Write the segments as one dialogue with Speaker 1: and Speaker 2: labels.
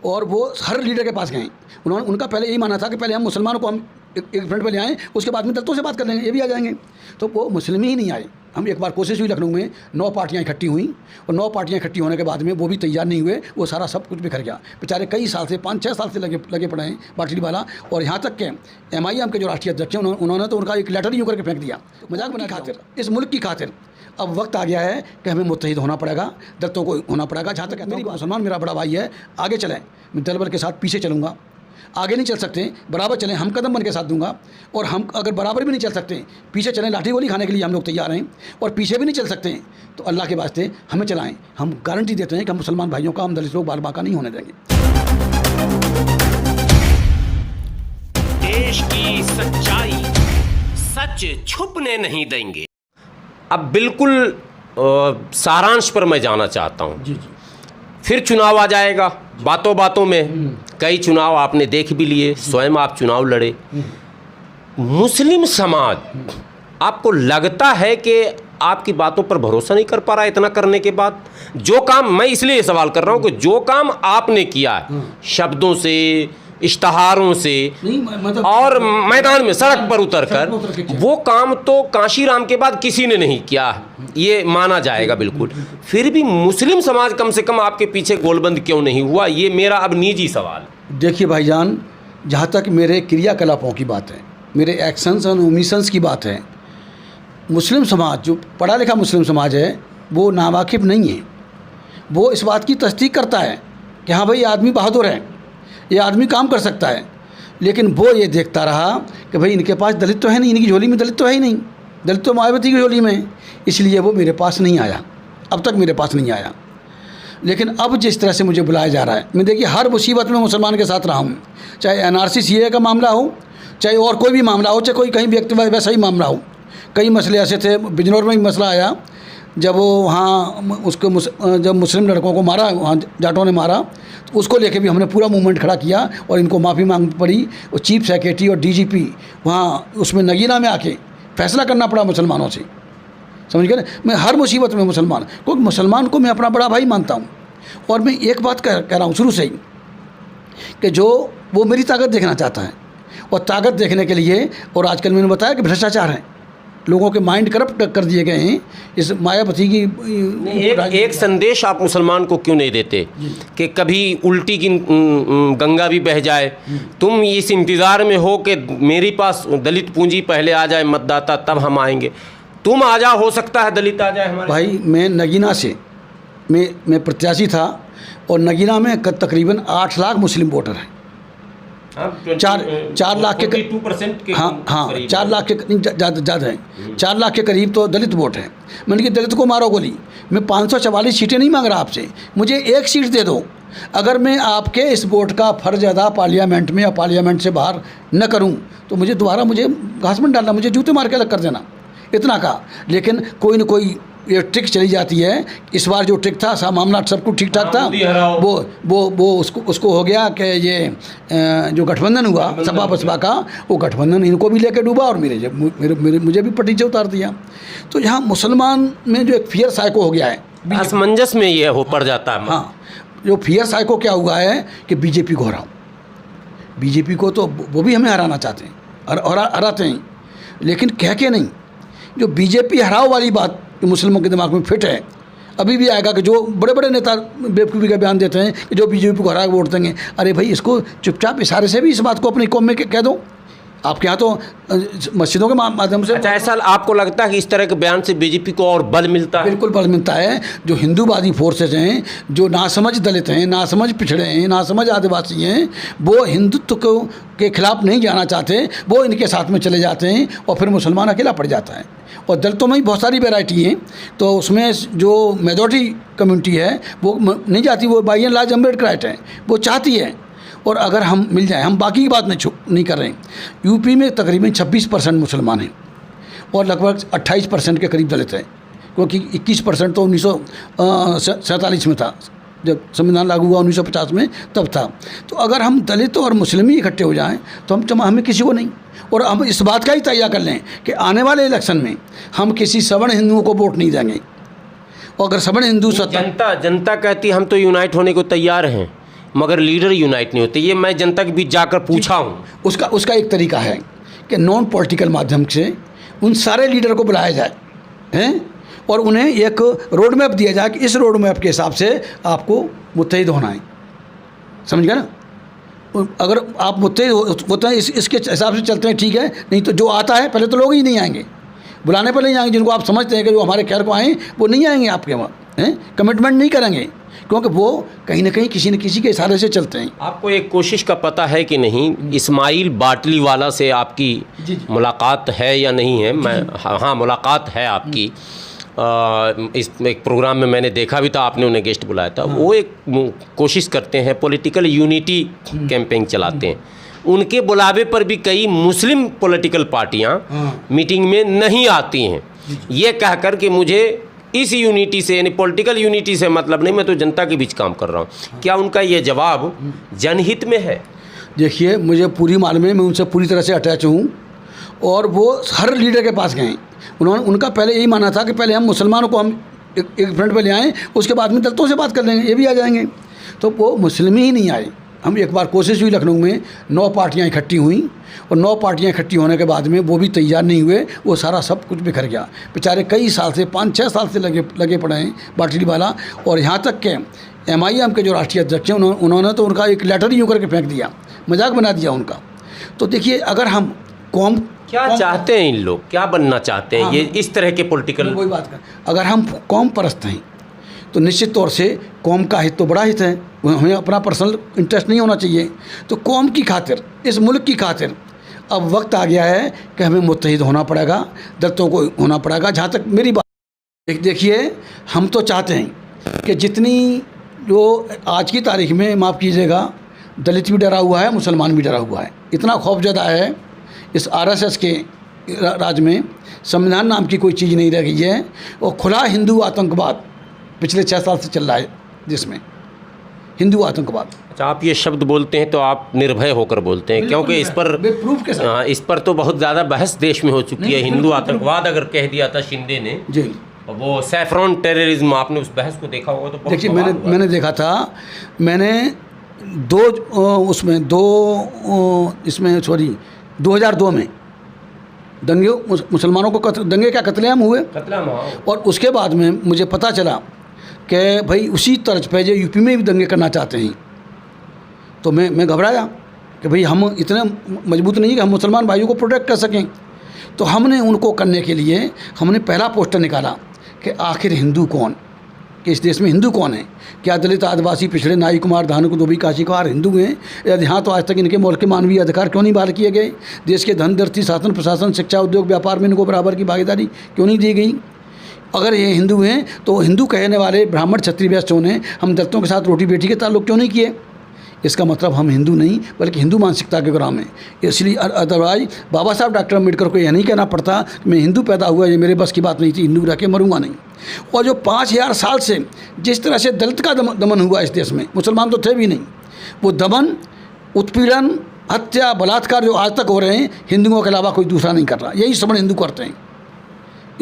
Speaker 1: और वो हर लीडर के पास गए। उनका पहले यही मानना था कि पहले हम मुसलमानों को हम एक फ्रंट पे ले आएँ, उसके बाद में दलितों से बात कर लेंगे, ये भी आ जाएंगे। तो वो मुस्लिम ही नहीं आए। हम एक बार कोशिश हुई लखनऊ में, 9 पार्टियाँ इकट्ठी हुई और 9 पार्टियाँ इकट्ठी होने के बाद में वो भी तैयार नहीं हुए, वो सारा सब कुछ बिखर गया। बेचारे कई साल से 5-6 साल से लगे पड़े हैं पार्टी वाला। और यहाँ तक के MIM के जो राष्ट्रीय अध्यक्ष हैं उन्होंने तो उनका एक लेटर ही यूँ करके फेंक दिया, मजाक बना खातिर, इस मुल्क की खातिर। अब वक्त आ गया है कि हमें मुत्तहिद होना पड़ेगा, दलितों को होना पड़ेगा। जहाँ तक मेरी मुसलमान मेरा बड़ा भाई है, आगे चलें, मैं दल बल के साथ पीछे चलूँगा। आगे नहीं चल सकते, बराबर चलें, हम कदम बन के साथ दूंगा। और हम अगर बराबर भी नहीं चल सकते, पीछे चलें, लाठी गोली खाने के लिए हम लोग तैयार हैं। और पीछे भी नहीं चल सकते तो अल्लाह के वास्ते हमें चलाएं। हम गारंटी देते हैं कि हम मुसलमान भाइयों का, हम दलित लोग बाल बाका नहीं होने देंगे।
Speaker 2: देश की सच्चाई, सच छुपने नहीं देंगे। अब बिल्कुल सारांश पर मैं जाना चाहता हूँ।
Speaker 1: जी।
Speaker 2: फिर चुनाव आ जाएगा, बातों बातों में कई चुनाव आपने देख भी लिए, स्वयं आप चुनाव लड़े। मुस्लिम समाज, आपको लगता है कि आपकी बातों पर भरोसा नहीं कर पा रहा है इतना करने के बाद? जो काम, मैं इसलिए सवाल कर रहा हूं कि जो काम आपने किया है, शब्दों से, इश्तहारों से और मैदान में सड़क पर उतरकर, वो काम तो कांशीराम के बाद किसी ने नहीं किया, ये माना जाएगा बिल्कुल। फिर भी मुस्लिम समाज कम से कम आपके पीछे गोलबंद क्यों नहीं हुआ, ये मेरा अब निजी सवाल।
Speaker 1: देखिए भाईजान, जहाँ तक मेरे क्रियाकलापों की बात है, मेरे एक्शंस और ओमिशंस की बात है, मुस्लिम समाज, जो पढ़ा लिखा मुस्लिम समाज है, वो नावाकिफ़ नहीं है। वो इस बात की तस्दीक करता है कि हाँ भाई, आदमी बहादुर है, ये आदमी काम कर सकता है। लेकिन वो ये देखता रहा कि भाई इनके पास दलित तो है नहीं, इनकी झोली में दलित तो है ही नहीं, दलित तो मायावती की झोली में, इसलिए वो मेरे पास नहीं आया, अब तक मेरे पास नहीं आया। लेकिन अब जिस तरह से मुझे बुलाया जा रहा है, मैं देखिए हर मुसीबत में मुसलमान के साथ रहा हूँ, चाहे NRC CA का मामला हो, चाहे और कोई भी मामला हो, चाहे कोई कहीं व्यक्ति वैसा ही मामला हो। कई मसले ऐसे थे, बिजनौर में भी मसला आया, जब वो वहाँ उसको जब मुस्लिम लड़कों को मारा, वहाँ जाटों ने मारा, तो उसको लेके भी हमने पूरा मूवमेंट खड़ा किया और इनको माफ़ी मांगनी पड़ी। और चीफ सेक्रेटरी और DGP वहाँ उसमें नगीना में आके फैसला करना पड़ा मुसलमानों से, समझ गए ना। मैं हर मुसीबत में मुसलमान, क्योंकि मुसलमान को मैं अपना बड़ा भाई मानता हूँ। और मैं एक बात कह रहा हूँ शुरू से ही कि जो वो मेरी ताकत देखना चाहता है, और ताकत देखने के लिए, और आजकल मैंने बताया कि भ्रष्टाचार है, लोगों के माइंड करप्ट कर दिए गए हैं इस मायावती की।
Speaker 2: एक संदेश आप मुसलमान को क्यों नहीं देते कि कभी उल्टी की गंगा भी बह जाए? तुम इस इंतज़ार में हो कि मेरे पास दलित पूंजी पहले आ जाए, मतदाता, तब हम आएंगे। तुम आ जाओ, हो सकता है दलित आ जाए हमारे।
Speaker 1: भाई मैं नगीना से मैं प्रत्याशी था, और नगीना में तकरीबन 8 लाख मुस्लिम वोटर हैं। 4 लाख के
Speaker 2: 42% के,
Speaker 1: हाँ 4 लाख के ज़्यादा हैं, 4 लाख के करीब तो दलित वोट हैं। मैंने कि दलित को मारो गोली। मैं 544 सीटें नहीं मांग रहा आपसे, मुझे 1 सीट दे दो। अगर मैं आपके इस वोट का फ़र्ज अदा पार्लियामेंट में या पार्लियामेंट से बाहर न करूं, तो मुझे दोबारा घास में डालना, मुझे जूते मार के अलग कर देना, इतना का। लेकिन कोई न कोई ये ट्रिक चली जाती है। इस बार जो ट्रिक था, सब मामला सब कुछ ठीक ठाक था, वो उसको हो गया कि ये जो गठबंधन हुआ सपा बसपा का, वो गठबंधन इनको भी लेके डूबा और मुझे भी पट्टी से उतार दिया। तो यहाँ मुसलमान में जो एक फियर साइको हो गया है,
Speaker 2: असमंजस में ये हो पड़ जाता है।
Speaker 1: हाँ, जो फियर साइको क्या हुआ है कि BJP को हराओ, BJP को तो वो भी हमें हराना चाहते हैं और हराते हैं, लेकिन कह के नहीं। जो BJP हराओ वाली बात जो मुस्लिमों के दिमाग में फिट है, अभी भी आएगा कि जो बड़े बड़े नेता बेवकूफ़ी का बयान देते हैं कि जो BJP को हरा के वोट देंगे। अरे भाई, इसको चुपचाप इशारे से भी इस बात को अपनी कौम में कह दो। आपके यहाँ तो मस्जिदों के माध्यम से।
Speaker 2: अच्छा, ऐसा आपको लगता है कि इस तरह के बयान से BJP को और बल मिलता है?
Speaker 1: बिल्कुल बल मिलता है। जो हिंदूवादी फोर्सेज हैं, जो नासमझ दलित हैं, नासमझ पिछड़े हैं, नासमझ आदिवासी हैं, वो हिंदुत्व के खिलाफ नहीं जाना चाहते, वो इनके साथ में चले जाते हैं और फिर मुसलमान अकेला पड़ जाता है। और दलितों में ही बहुत सारी वैरायटी हैं, तो उसमें जो मेजॉरिटी कम्युनिटी है वो नहीं चाहती, वो बाई एंड लार्ज अम्बेडकराइट है, वो चाहती है। और अगर हम मिल जाए, हम बाकी की बात नहीं कर रहे हैं। यूपी में तकरीबन 26% मुसलमान हैं और लगभग 28% के करीब दलित हैं, क्योंकि 21% तो 1947 में था, जब संविधान लागू हुआ 1950 में, तब था। तो अगर हम दलित और मुस्लिम ही इकट्ठे हो जाएं तो हमें किसी को नहीं। और हम इस बात का ही तैयार कर लें कि आने वाले इलेक्शन में हम किसी सवर्ण हिंदुओं को वोट नहीं देंगे। और अगर सवर्ण हिंदू
Speaker 2: जनता कहती हम तो यूनाइट होने को तैयार हैं, मगर लीडर यूनाइट नहीं होते। ये मैं जनता के बीच जाकर पूछा हूँ।
Speaker 1: उसका एक तरीका है कि नॉन पॉलिटिकल माध्यम से उन सारे लीडर को बुलाया जाए हैं और उन्हें एक रोड मैप दिया जाए कि इस रोड मैप के हिसाब से आपको मुत्तहिद होना है। समझ गया ना? अगर आप मुत्तहिद होते हैं इसके हिसाब से चलते हैं, ठीक है। नहीं तो जो आता है पहले तो लोग ही नहीं आएंगे, बुलाने पर नहीं आएंगे। जिनको आप समझते हैं कि जो हमारे खैर को आए वो नहीं आएंगे आपके वहाँ, हैं, कमिटमेंट नहीं करेंगे, क्योंकि वो कहीं ना कहीं किसी न किसी के इशारे से चलते हैं।
Speaker 2: आपको एक कोशिश का पता है कि नहीं, इस्माइल बाटली वाला से आपकी मुलाकात है या नहीं है? हाँ, मुलाकात है आपकी। इस एक प्रोग्राम में मैंने देखा भी था, आपने उन्हें गेस्ट बुलाया था। वो एक कोशिश करते हैं, पॉलिटिकल यूनिटी कैंपेन चलाते हैं। उनके बुलावे पर भी कई मुस्लिम पॉलिटिकल पार्टियां मीटिंग में नहीं आती हैं, ये कहकर कि मुझे इस यूनिटी से, यानी पॉलिटिकल यूनिटी से मतलब नहीं, मैं तो जनता के बीच काम कर रहा हूँ। क्या उनका ये जवाब जनहित में है?
Speaker 1: देखिए, मुझे पूरी मालूम है, मैं उनसे पूरी तरह से अटैच हूँ और वो हर लीडर के पास गए। उनका पहले यही मानना था कि पहले हम मुसलमानों को हम एक फ्रंट पे ले आएँ, उसके बाद में दलितों से बात कर लेंगे, ये भी आ जाएंगे। तो वो मुस्लिम ही नहीं आए। हम एक बार कोशिश हुई, लखनऊ में 9 पार्टियां इकट्ठी हुई और 9 पार्टियां इकट्ठी होने के बाद में वो भी तैयार नहीं हुए, वो सारा सब कुछ बिखर गया। बेचारे कई साल से 5-6 साल से लगे पड़े हैं बाटली वाला। और यहाँ तक के MIM के जो राष्ट्रीय अध्यक्ष हैं उन्होंने तो उनका एक लेटर ही यूँ करके फेंक दिया, मजाक बना दिया उनका। तो देखिए, अगर हम कौम
Speaker 2: क्या चाहते हैं, इन लोग क्या बनना चाहते हैं, ये इस तरह के पॉलिटिकल,
Speaker 1: वही बात कर, अगर हम कौम परस्त हैं तो निश्चित तौर से कौम का हित तो बड़ा हित है, हमें अपना पर्सनल इंटरेस्ट नहीं होना चाहिए। तो कौम की खातिर, इस मुल्क की खातिर अब वक्त आ गया है कि हमें मुत्तहिद होना पड़ेगा, दलितों को होना पड़ेगा। जहाँ तक मेरी बात, देखिए, हम तो चाहते हैं कि जितनी जो आज की तारीख में, माफ़ कीजिएगा, दलित भी डरा हुआ है, मुसलमान भी डरा हुआ है। इतना खौफजदा है इस RSS के राज में, संविधान नाम की कोई चीज़ नहीं रह गई है और खुला हिंदू आतंकवाद पिछले 6 साल से चल रहा है, जिसमें हिंदू आतंकवाद।
Speaker 2: अच्छा, आप ये शब्द बोलते हैं तो आप निर्भय होकर बोलते हैं, क्योंकि इस पर
Speaker 1: प्रूफ के साथ,
Speaker 2: इस पर तो बहुत ज़्यादा बहस देश में हो चुकी है। हिंदू आतंकवाद अगर कह दिया था शिंदे ने
Speaker 1: जी,
Speaker 2: वो सैफरॉन टेररिज्म, आपने उस बहस को देखा होगा तो
Speaker 1: देखिए, मैंने देखा था। मैंने 2002 में दंगे, मुसलमानों को दंगे क्या कत्लेआम हुए, और उसके बाद में मुझे पता चला कि भाई उसी तर्ज पे जो यूपी में भी दंगे करना चाहते हैं। तो मैं घबराया कि भाई हम इतने मजबूत नहीं कि हम मुसलमान भाइयों को प्रोटेक्ट कर सकें। तो हमने उनको करने के लिए हमने पहला पोस्टर निकाला कि आखिर हिंदू कौन, कि इस देश में हिंदू कौन है। क्या दलित, आदिवासी, पिछड़े, नाई, कुमार, धानुक, धोबी, काशीकार हिंदू हैं? यदि हाँ, तो आज तक इनके मौलिक मानवीय अधिकार क्यों नहीं बहाल किए गए? देश के धन, धरती, शासन, प्रशासन, शिक्षा, उद्योग, व्यापार में इनको बराबर की भागीदारी क्यों नहीं दी गई? अगर ये हिंदू हैं तो हिंदू कहने वाले ब्राह्मण, क्षत्रिय, वैश्य ने हम दलितों के साथ रोटी बेटी के ताल्लुक क्यों नहीं किए? इसका मतलब हम हिंदू नहीं बल्कि हिंदू मानसिकता के गुलाम हैं। इसलिए अदरवाइज बाबा साहब डॉक्टर अम्बेडकर को यह नहीं कहना पड़ता कि मैं हिंदू पैदा हुआ, ये मेरे बस की बात नहीं थी, हिंदू रह के मरूंगा नहीं। और जो 5000 साल से जिस तरह से दलित का दमन हुआ इस देश में, मुसलमान तो थे भी नहीं, वो दमन, उत्पीड़न, हत्या, बलात्कार जो आज तक हो रहे हैं, हिंदुओं के अलावा कोई दूसरा नहीं कर रहा। यही सवर्ण हिंदू करते हैं,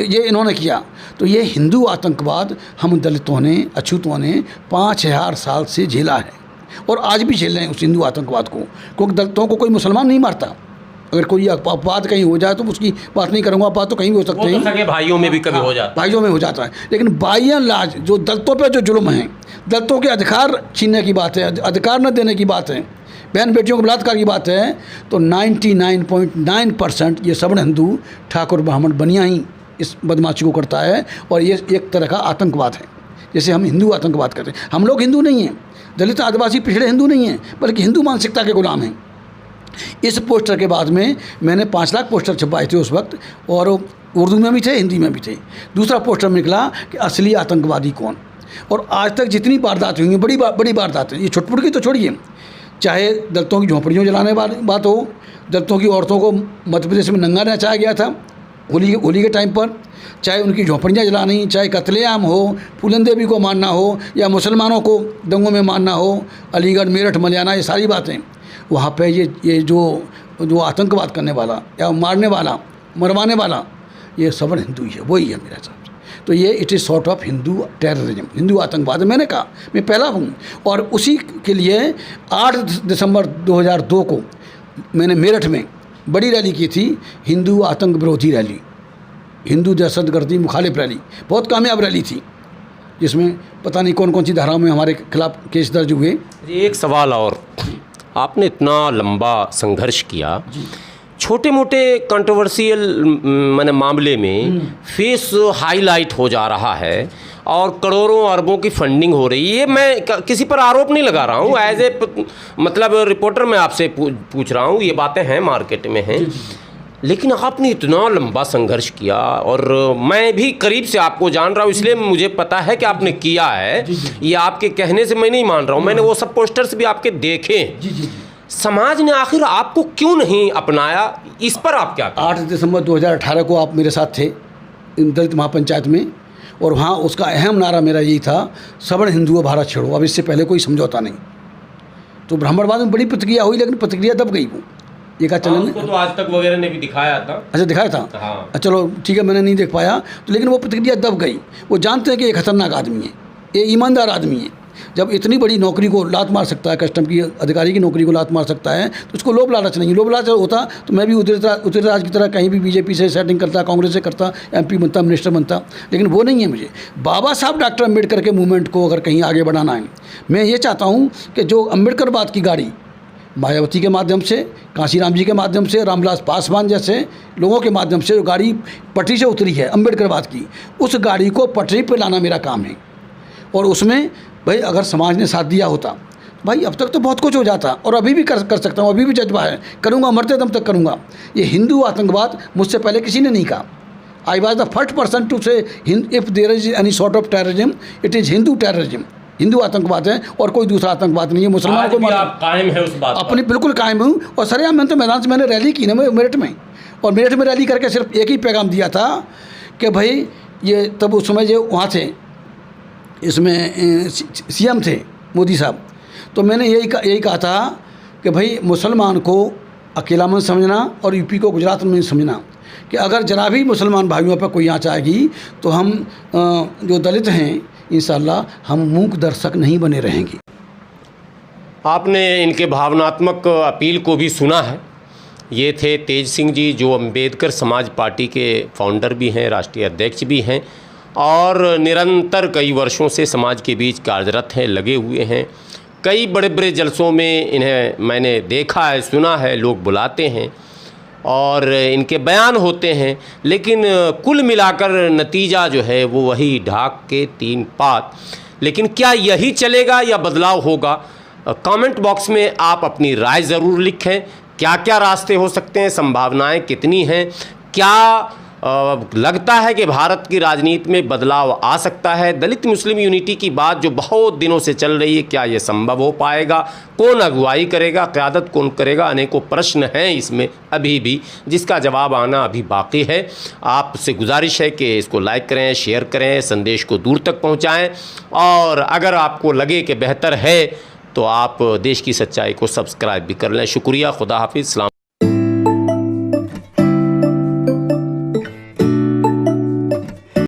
Speaker 1: ये इन्होंने किया। तो ये हिंदू आतंकवाद हम दलितों ने, अछूतों ने 5000 साल से झेला है और आज भी झेल रहे हैं उस हिंदू आतंकवाद को, क्योंकि दलितों को कोई मुसलमान नहीं मारता। अगर कोई अपवाद कहीं हो जाए तो उसकी बात नहीं करूँगा, अपवाद तो कहीं भी हो सकते हैं,
Speaker 2: सगे भाइयों में भी कभी हो जाता है,
Speaker 1: भाइयों में हो जाता है। लेकिन बाई एंड लार्ज जो दलितों पे जो जुल्म है, दलितों के अधिकार छीनने की बात है, अधिकार न देने की बात है, बहन बेटियों को बलात्कार की बात है, तो 99.9% ये सवर्ण हिंदू, ठाकुर, ब्राह्मण, बनिया ही इस बदमाशी को करता है। और ये एक तरह का आतंकवाद है, जैसे हम हिंदू आतंकवाद करते हैं। हम लोग हिंदू नहीं हैं, दलित, आदिवासी, पिछड़े हिंदू नहीं हैं, बल्कि हिंदू मानसिकता के गुलाम हैं। इस पोस्टर के बाद में मैंने 5 लाख पोस्टर छपवाए थे उस वक्त, और उर्दू में भी थे, हिंदी में भी थे। दूसरा पोस्टर में निकला कि असली आतंकवादी कौन। और आज तक जितनी वारदात हुई हैं, बड़ी वारदातें, ये छुटपुट की तो छोड़िए, चाहे दलितों की झोंपड़ियों जलाने वाली बात हो, दलितों की औरतों को मध्य प्रदेश में नंगा नचाया गया था होली के टाइम पर, चाहे उनकी झोंपड़ियाँ जलानी, चाहे कत्लेआम हो, फूलन देवी को मारना हो, या मुसलमानों को दंगों में मारना हो, अलीगढ़, मेरठ, मलियाना, ये सारी बातें वहाँ पे ये जो आतंकवाद करने वाला या मारने वाला, मरवाने वाला, ये सवर्ण हिंदू ही है, वही है मेरे हिसाब से। तो ये it is sort of Hindu terrorism, Hindu आतंकवाद। मैंने कहा मैं पहला हूँ, और उसी के लिए 8 दिसंबर 2002 को मैंने मेरठ में बड़ी रैली की थी, हिंदू आतंक विरोधी रैली, हिंदू दहशतगर्दी मुखालिफ रैली, बहुत कामयाब रैली थी, जिसमें पता नहीं कौन कौन सी धाराओं में हमारे खिलाफ केस दर्ज हुए।
Speaker 2: एक सवाल और, आपने इतना लंबा संघर्ष किया, छोटे मोटे कंट्रोवर्शियल माने मामले में फेस हाईलाइट हो जा रहा है और करोड़ों अरबों की फंडिंग हो रही है। मैं किसी पर आरोप नहीं लगा रहा हूँ, एज ए मतलब रिपोर्टर मैं आपसे पूछ रहा हूँ, ये बातें हैं मार्केट में हैं, लेकिन आपने इतना लंबा संघर्ष किया और मैं भी करीब से आपको जान रहा हूँ, इसलिए मुझे पता है कि आपने किया है। ये आपके कहने से मैं नहीं मान रहा हूँ, मैंने वो सब पोस्टर्स भी आपके देखे। समाज ने आखिर आपको क्यों नहीं अपनाया, इस पर आप क्या?
Speaker 1: 8 दिसंबर 2018 को आप मेरे साथ थे दलित महापंचायत में, और वहाँ उसका अहम नारा मेरा यही था, सवर्ण हिंदुओं भारत छोड़ो। अब इससे पहले कोई समझौता नहीं। तो ब्राह्मणवाद में बड़ी प्रतिक्रिया हुई, लेकिन प्रतिक्रिया दब गई। वो ये का चलन
Speaker 2: उसको तो आज तक वगैरह ने भी दिखाया था।
Speaker 1: अच्छा, दिखाया था।
Speaker 2: हाँ।
Speaker 1: चलो ठीक है, मैंने नहीं देख पाया तो, लेकिन वो प्रतिक्रिया दब गई। वो जानते हैं कि ये खतरनाक आदमी है, ये ईमानदार आदमी है। जब इतनी बड़ी नौकरी को लात मार सकता है, कस्टम की अधिकारी की नौकरी को लात मार सकता है, तो उसको लोभ लालच नहीं। लोभ लालच होता तो मैं भी उत्तरी राज की तरह कहीं भी बीजेपी से सेटिंग करता, कांग्रेस से करता, एमपी बनता, मिनिस्टर बनता, लेकिन वो नहीं है मुझे। बाबा साहब डॉक्टर अम्बेडकर के मूवमेंट को अगर कहीं आगे बढ़ाना है, मैं ये चाहता हूँ कि जो अम्बेडकरवाद की गाड़ी मायावती के माध्यम से, कांशीराम जी के माध्यम से, रामविलास पासवान जैसे लोगों के माध्यम से जो गाड़ी पटरी से उतरी है अम्बेडकरवाद की, उस गाड़ी को पटरी पर लाना मेरा काम है। और उसमें भाई अगर समाज ने साथ दिया होता, भाई अब तक तो बहुत कुछ हो जाता, और अभी भी कर सकता हूँ, अभी भी जज्बा है, करूँगा, मरते दम तक करूँगा। ये हिंदू आतंकवाद मुझसे पहले किसी ने नहीं कहा। I was the first person to say if there is any sort of terrorism, it is Hindu terrorism. Hindu आतंकवाद है और कोई दूसरा आतंकवाद नहीं है। मुसलमानों को
Speaker 2: आप कायम है उस बात
Speaker 1: अपनी बिल्कुल कायम हूँ। और सरेआम मैंने तो मैदान से मैंने रैली की ना मेरठ में, और मेरठ में रैली करके सिर्फ एक ही पैगाम दिया था कि भाई ये, तब उस समय जो वहाँ थे, इसमें सीएम थे मोदी साहब, तो मैंने यही कहा था कि भाई मुसलमान को अकेला मत समझना और यूपी को गुजरात में समझना, कि अगर जरा भी मुसलमान भाइयों पर कोई आँच आएगी तो हम जो दलित हैं इंशाअल्लाह हम मूक दर्शक नहीं बने रहेंगे।
Speaker 2: आपने इनके भावनात्मक अपील को भी सुना है। ये थे तेज सिंह जी, जो अम्बेडकर समाज पार्टी के फाउंडर भी हैं, राष्ट्रीय अध्यक्ष भी हैं, और निरंतर कई वर्षों से समाज के बीच कार्यरत हैं, लगे हुए हैं। कई बड़े बड़े जलसों में इन्हें मैंने देखा है, सुना है, लोग बुलाते हैं और इनके बयान होते हैं, लेकिन कुल मिलाकर नतीजा जो है वो वही ढाक के 3 पात। लेकिन क्या यही चलेगा या बदलाव होगा? कमेंट बॉक्स में आप अपनी राय ज़रूर लिखें। क्या क्या रास्ते हो सकते हैं, संभावनाएं कितनी हैं, क्या लगता है कि भारत की राजनीति में बदलाव आ सकता है? दलित मुस्लिम यूनिटी की बात जो बहुत दिनों से चल रही है, क्या ये संभव हो पाएगा? कौन अगुवाई करेगा, क़यादत कौन करेगा? अनेकों प्रश्न हैं इसमें अभी भी, जिसका जवाब आना अभी बाकी है। आपसे गुजारिश है कि इसको लाइक करें, शेयर करें, संदेश को दूर तक पहुँचाएँ, और अगर आपको लगे कि बेहतर है तो आप देश की सच्चाई को सब्सक्राइब भी कर लें। शुक्रिया, खुदा हाफिज़।